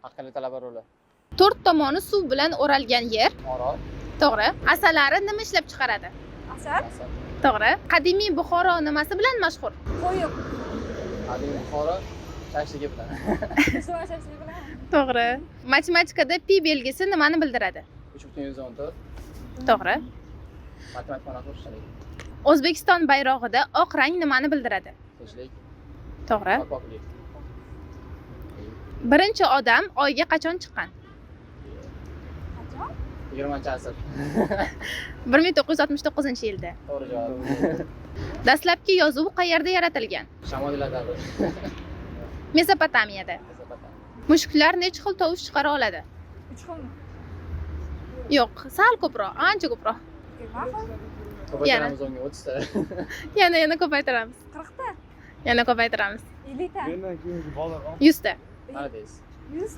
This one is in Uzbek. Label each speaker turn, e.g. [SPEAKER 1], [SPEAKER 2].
[SPEAKER 1] Haqqli talaba roli.
[SPEAKER 2] 4 tomoni suv bilan o'ralgan yer.
[SPEAKER 1] Orol.
[SPEAKER 2] To'g'ri. Asalari nima ishlab chiqaradi?
[SPEAKER 3] Asal.
[SPEAKER 1] Asal.
[SPEAKER 2] To'g'ri. Qadimiy Buxoro nimasi bilan mashhur?
[SPEAKER 3] Qo'yiq.
[SPEAKER 1] Qadimiy Buxoro shashligi bilan.
[SPEAKER 3] Suv bilan.
[SPEAKER 2] To'g'ri. Matematikada pi belgisi nimani bildiradi?
[SPEAKER 1] 3.114.
[SPEAKER 2] To'g'ri.
[SPEAKER 1] Matematik ma'nosi
[SPEAKER 2] O'zbekiston bayrog'ida oq rang nimani bildiradi?
[SPEAKER 1] tinchlik,
[SPEAKER 2] To'g'ri.
[SPEAKER 1] poklik.
[SPEAKER 2] Birinchi odam oyga qachon chiqqan?
[SPEAKER 3] Qachon?
[SPEAKER 1] 20-asr.
[SPEAKER 2] 1969-yilda.
[SPEAKER 1] To'g'ri javob.
[SPEAKER 2] Dastlabki yozuv qayerda yaratilgan?
[SPEAKER 1] Shamollar davri.
[SPEAKER 2] Mesopotamiyada. Mushuklar necha xil tovush chiqara oladi?
[SPEAKER 3] 3 xilmi?
[SPEAKER 2] Yo'q, sal ko'proq, ancha ko'proq.
[SPEAKER 1] Ko'paytiramiz unga 30 ta.
[SPEAKER 2] Yana ko'paytiramiz.
[SPEAKER 3] 40 ta.
[SPEAKER 2] Yana ko'paytiramiz.
[SPEAKER 3] 50 ta.
[SPEAKER 2] 100 ta.
[SPEAKER 1] Mana deysiz.
[SPEAKER 3] 100.